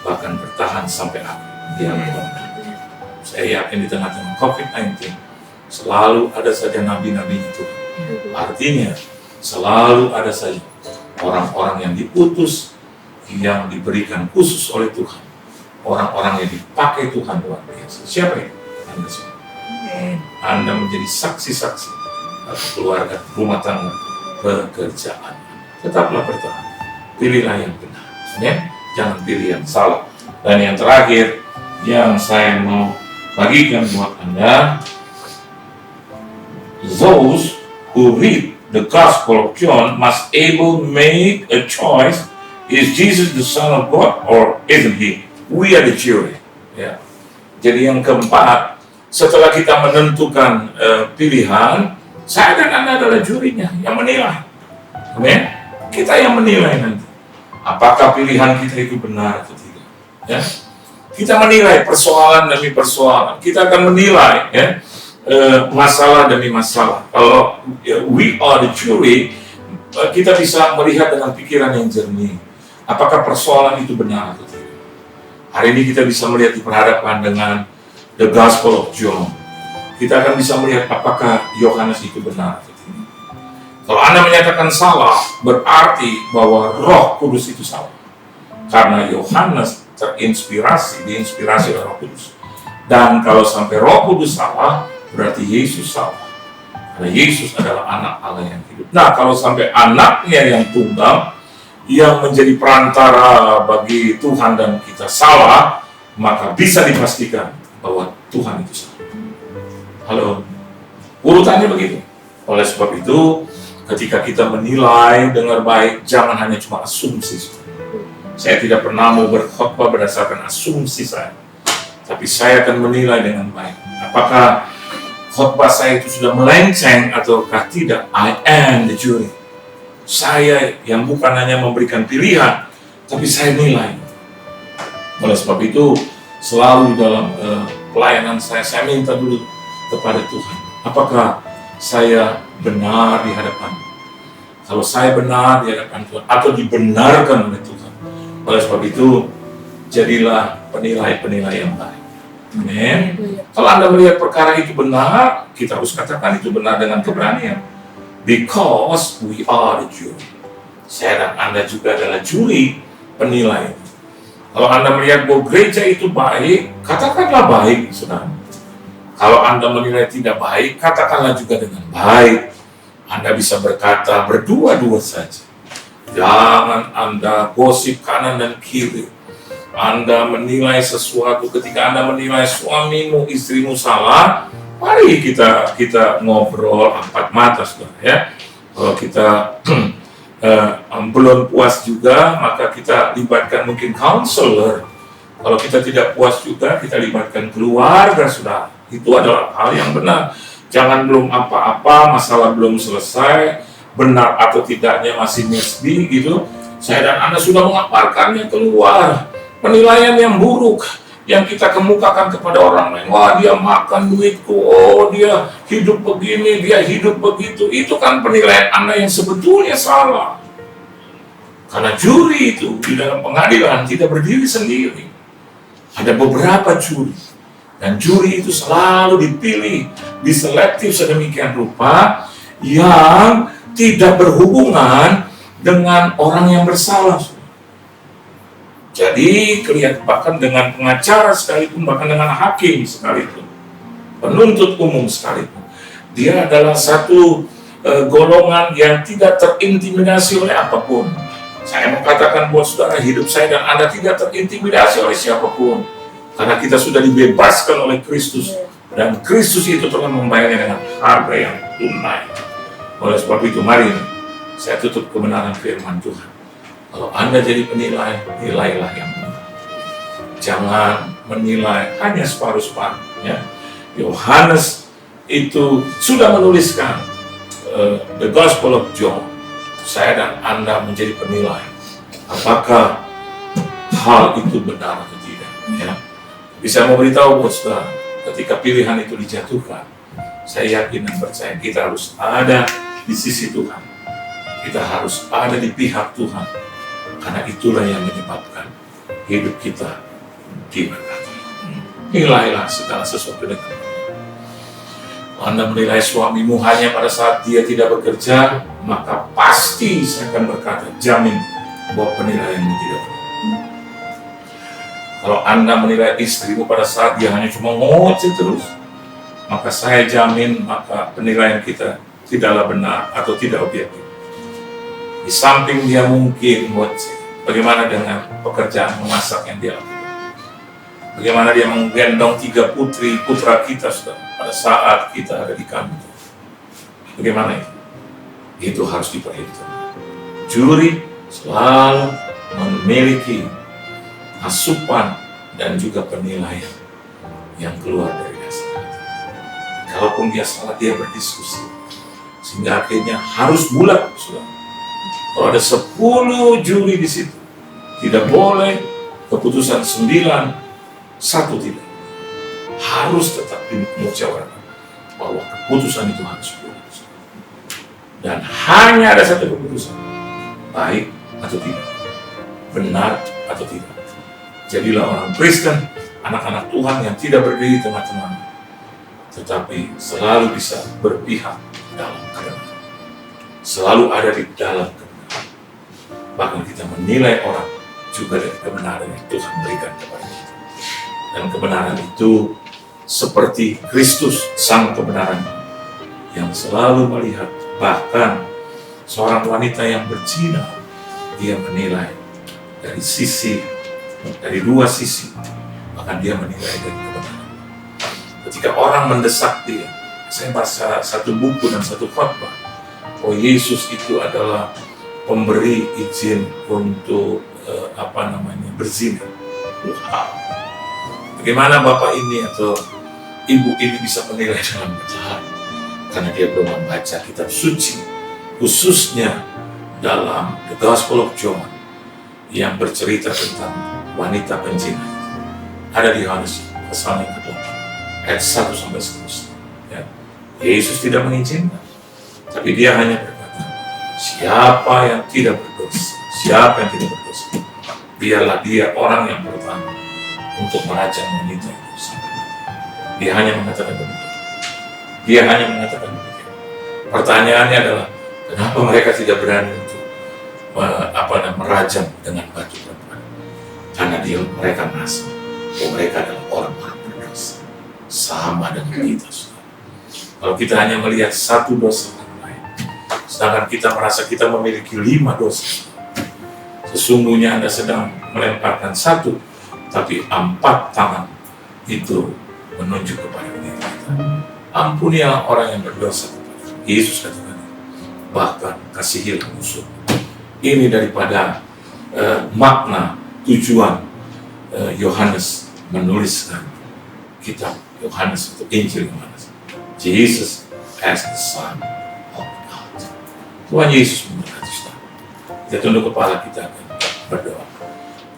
bahkan bertahan sampai akhir, dia menang. Saya yakin di tengah-tengah COVID-19 selalu ada saja nabi-nabi itu. Artinya selalu ada saja orang-orang yang diutus, yang diberikan khusus oleh Tuhan, orang-orang yang dipakai Tuhan luar biasa. Siapa itu? Anda semua. Anda menjadi saksi-saksi atau keluarga, rumah tangga, pekerjaan. Tetaplah bertahan. Pilihlah yang benar, ya? Jangan pilih yang salah. Dan yang terakhir yang saya mau bagikan buat Anda, those who read the Gospel of John must able make a choice. Is Jesus the Son of God or isn't He? We are the jury. Ya. Jadi yang keempat, setelah kita menentukan pilihan, saya dan Anda adalah jurinya yang menilai. Amin. Kita yang menilai nanti apakah pilihan kita itu benar atau tidak. Ya. Kita menilai persoalan demi persoalan. Kita akan menilai, ya, masalah demi masalah. Kalau we are the jury, kita bisa melihat dengan pikiran yang jernih. Apakah persoalan itu benar atau tidak. Hari ini kita bisa melihat diperhadapkan dengan the Gospel of John. Kita akan bisa melihat apakah Yohanes itu benar atau tidak. Kalau Anda menyatakan salah, berarti bahwa Roh Kudus itu salah. Karena Yohanes diinspirasi oleh Roh Kudus. Dan kalau sampai Roh Kudus salah, berarti Yesus salah. Karena Yesus adalah anak Allah yang hidup. Nah, kalau sampai anaknya yang tunggal, yang menjadi perantara bagi Tuhan dan kita salah, maka bisa dipastikan bahwa Tuhan itu salah. Halo, urutannya begitu. Oleh sebab itu, ketika kita menilai dengan baik, jangan hanya cuma asumsi. Saya tidak pernah mau berkhotbah berdasarkan asumsi saya, tapi saya akan menilai dengan baik. Apakah khotbah saya itu sudah melenceng ataukah tidak? I am the jury. Saya yang bukan hanya memberikan pilihan, tapi saya nilai. Oleh sebab itu, selalu dalam pelayanan saya minta dulu kepada Tuhan, apakah saya benar di hadapan? Kalau saya benar di hadapan Tuhan atau dibenarkan oleh Tuhan. Oleh sebab itu, jadilah penilai-penilai yang baik. Amin. Kalau Anda melihat perkara itu benar, kita harus katakan itu benar dengan keberanian. Because we are the jury. Saya dan Anda juga adalah juri penilai. Kalau Anda melihat bahwa gereja itu baik, katakanlah baik, saudara. Kalau Anda menilai tidak baik, katakanlah juga dengan baik. Anda bisa berkata berdua-dua saja. Jangan Anda gosip kanan dan kiri. Anda menilai sesuatu, ketika Anda menilai suamimu, istrimu salah, mari kita ngobrol empat mata, saudara, ya. Kalau kita belum puas juga, maka kita libatkan mungkin counselor. Kalau kita tidak puas juga, kita libatkan keluarga, saudara. Itu adalah hal yang benar. Jangan belum apa-apa, masalah belum selesai, benar atau tidaknya masih misdi gitu, saya dan Anda sudah mengaparkannya keluar. Penilaian yang buruk yang kita kemukakan kepada orang lain. Wah, dia makan duitku, oh dia hidup begini, dia hidup begitu. Itu kan penilaian Anda yang sebetulnya salah. Karena juri itu di dalam pengadilan tidak berdiri sendiri. Ada beberapa juri. Dan juri itu selalu dipilih, diselektif sedemikian rupa yang tidak berhubungan dengan orang yang bersalah. Jadi kelihatan bahkan dengan pengacara sekalipun, bahkan dengan hakim sekalipun, penuntut umum sekalipun, dia adalah satu golongan yang tidak terintimidasi oleh apapun. Saya mau katakan buat saudara, hidup saya dan Anda tidak terintimidasi oleh siapapun. Karena kita sudah dibebaskan oleh Kristus. Dan Kristus itu telah membayarnya dengan harga yang tunai. Oleh sebab itu, mari saya tutup kebenaran firman Tuhan. Kalau Anda jadi penilai, nilailah yang benar. Jangan menilai hanya separuh-separuh. Ya. Yohanes itu sudah menuliskan The Gospel of John. Saya dan Anda menjadi penilai. Apakah hal itu benar atau tidak? Ya. Bisa memberitahu buat saudara, ketika pilihan itu dijatuhkan, saya yakin dan percaya kita harus ada di sisi Tuhan. Kita harus ada di pihak Tuhan. Karena itulah yang menyebabkan hidup kita diberkati. Nilailah segala sesuatu dengan benar. Anda menilai suamimu hanya pada saat dia tidak bekerja, maka pasti saya akan berkata, jamin bahwa penilaianmu tidak benar. Kalau Anda menilai istrimu pada saat dia hanya cuma ngoceh terus, maka saya jamin maka penilaian kita tidaklah benar atau tidak objektif. Di samping dia mungkin ngoceh, bagaimana dengan pekerjaan memasak yang dia lakukan? Bagaimana dia menggendong 3 putri putra kita pada saat kita ada di kantor? Bagaimana itu? Itu harus diperhitungkan. Juri selalu memiliki asupan dan juga penilaian yang keluar dari dasar hati. Kalaupun dia salah, dia berdiskusi sehingga akhirnya harus bulat, saudara. Kalau ada 10 juri di situ, tidak boleh keputusan 9, 1 tidak. Harus tetap dimusyawarahkan bahwa keputusan itu harus bulat. Dan hanya ada satu keputusan, baik atau tidak, benar atau tidak. Jadilah orang Kristen, anak-anak Tuhan yang tidak berdiri di tengah-tengah, tetapi selalu bisa berpihak dalam kebenaran. Selalu ada di dalam kebenaran. Bahkan kita menilai orang juga dari kebenaran yang Tuhan berikan kepada kita. Dan kebenaran itu seperti Kristus, sang kebenaran, yang selalu melihat, bahkan seorang wanita yang berzina, dia menilai dari 2 sisi, bahkan dia menilai dari kebenaran. Ketika orang mendesak dia, saya baca satu buku dan satu khotbah, oh Yesus itu adalah pemberi izin untuk berzina. Bagaimana bapak ini atau ibu ini bisa menilai dengan benar? Karena dia belum membaca kitab suci, khususnya dalam The Gospel of John yang bercerita tentang wanita penzina. Ada di Yohanes pasal yang ke-8 ayat 1 sampai 11. Ya. Yesus tidak mengizinkan, tapi dia hanya berkata, siapa yang tidak berdosa, biarlah dia orang yang pertama untuk merajam wanita itu. Dia hanya mengatakan demikian. Pertanyaannya adalah, kenapa mereka tidak berani untuk merajam dengan batu perempuan? Karena mereka merasa bahwa mereka adalah orang-orang berdosa, sama dengan kita. Kalau kita hanya melihat 1 dosa orang lain, sedangkan kita merasa kita memiliki 5 dosa, sesungguhnya Anda sedang melemparkan 1, tapi 4 tangan itu menunjuk kepada diri kita. Ampunilah orang yang berdosa kepada Yesus katakan, bahkan kasihilah musuh. Ini daripada makna tujuan Yohanes menuliskan kitab Yohanes itu Injil Yohanes. Jesus as the Son of God. Tuhan Yesus memberkati saudara. Kita tunduk kepala kita akan berdoa.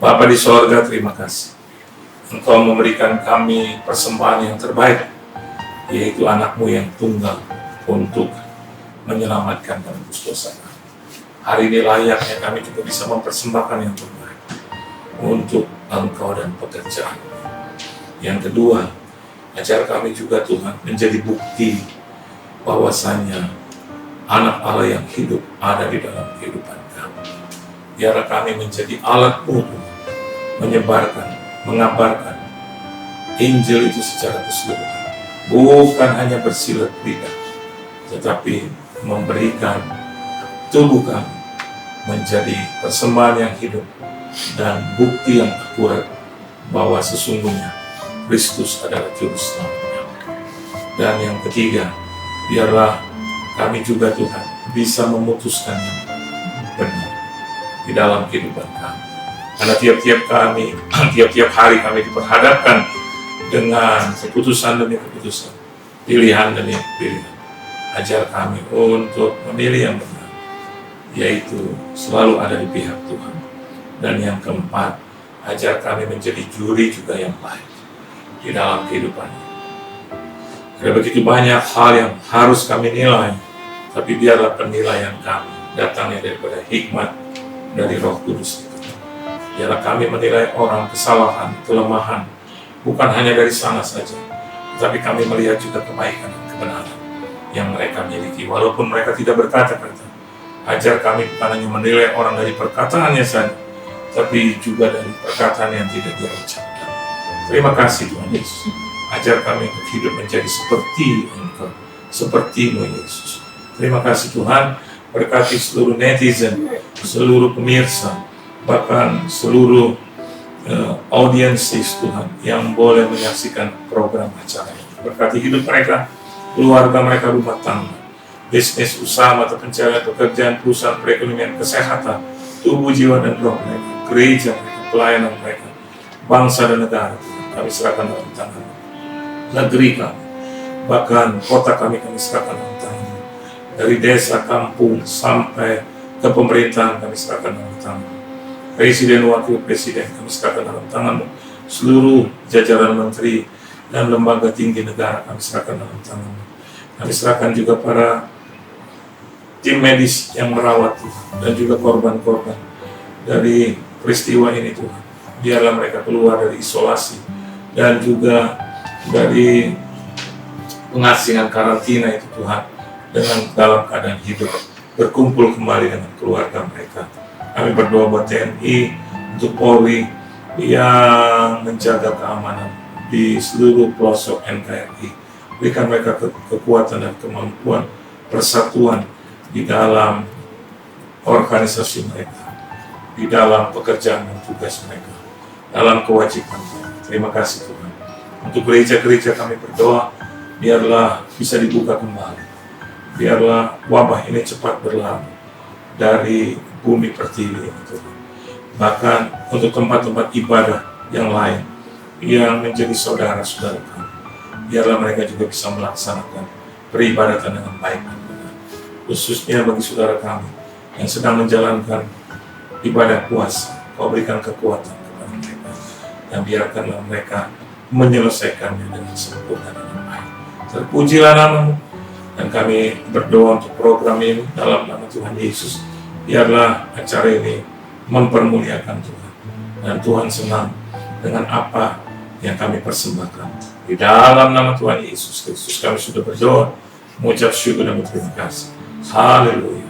Bapa di sorga, terima kasih. Engkau memberikan kami persembahan yang terbaik, yaitu anak-Mu yang tunggal untuk menyelamatkan penebus dosa kami. Hari ini layaknya kami juga bisa mempersembahkan yang terbaik untuk Engkau dan pekerjaan. Yang kedua, ajar kami juga Tuhan menjadi bukti bahwasannya anak Allah yang hidup ada di dalam kehidupan kami. Biarlah kami menjadi alat-Mu menyebarkan, mengabarkan Injil itu secara keseluruhan. Bukan hanya bersilat lidah, tetapi memberikan tubuh kami menjadi persembahan yang hidup dan bukti yang akurat bahwa sesungguhnya Kristus adalah Juru Selamat. Dan yang ketiga, biarlah kami juga Tuhan bisa memutuskan yang benar di dalam kehidupan kami. Karena tiap-tiap hari kami diperhadapkan dengan keputusan demi keputusan, pilihan demi pilihan. Ajar kami untuk memilih yang benar, yaitu selalu ada di pihak Tuhan. Dan yang keempat, ajar kami menjadi juri juga yang baik di dalam kehidupan. Ada begitu banyak hal yang harus kami nilai, tapi biarlah penilaian kami datangnya daripada hikmat dari Roh Kudus itu. Biarlah kami menilai orang kesalahan, kelemahan, bukan hanya dari sana saja, tapi kami melihat juga kebaikan dan kebenaran yang mereka miliki, walaupun mereka tidak berkata-kata. Ajar kami bukan hanya menilai orang dari perkataannya saja, tapi juga dari perkataan yang tidak dia ucapkan. Terima kasih Tuhan Yesus. Ajar kami untuk hidup menjadi seperti Engkau, seperti-Mu Yesus. Terima kasih Tuhan. Berkati seluruh netizen, seluruh pemirsa, bahkan seluruh audiensis Tuhan yang boleh menyaksikan program acara ini. Berkati hidup mereka, keluarga mereka, rumah tangga, bisnis, usaha, mata pencarian, pekerjaan, perusahaan, perekonomian, kesehatan, tubuh, jiwa, dan roh mereka, gereja mereka, pelayanan mereka, bangsa dan negara. Kami serahkan dalam tangan. Negeri kami, bahkan kota kami serahkan dalam tangan. Dari desa, kampung, sampai ke pemerintahan kami serahkan dalam tangan. Presiden, wakil presiden kami serahkan dalam tangan-Mu. Seluruh jajaran menteri dan lembaga tinggi negara kami serahkan dalam tangan-Mu. Kami serahkan juga para tim medis yang merawat Tuhan, dan juga korban-korban dari peristiwa ini Tuhan. Biarlah mereka keluar dari isolasi dan juga dari pengasingan karantina itu Tuhan, dengan dalam keadaan hidup, berkumpul kembali dengan keluarga mereka. Kami berdoa buat TNI, untuk Polri yang menjaga keamanan di seluruh pelosok NKRI. Berikan mereka kekuatan dan kemampuan persatuan di dalam organisasi mereka, di dalam pekerjaan dan tugas mereka, dalam kewajiban mereka. Terima kasih Tuhan. Untuk gereja-gereja kami berdoa, biarlah bisa dibuka kembali. Biarlah wabah ini cepat berlalu dari bumi pertiwi ini Tuhan. Bahkan untuk tempat-tempat ibadah yang lain yang menjadi saudara-saudara kami, biarlah mereka juga bisa melaksanakan peribadatan dengan baik dan benar. Khususnya bagi saudara kami yang sedang menjalankan ibadah puasa, Kau berikan kekuatan kepada mereka, dan biarkanlah mereka menyelesaikannya dengan sempurna dan baik. Terpujilah nama-Mu, dan kami berdoa untuk program ini dalam nama Tuhan Yesus. Biarlah acara ini mempermuliakan Tuhan, dan Tuhan senang dengan apa yang kami persembahkan. Di dalam nama Tuhan Yesus Kristus kami sudah berdoa, mengucap syukur dan berterima kasih. Haleluya.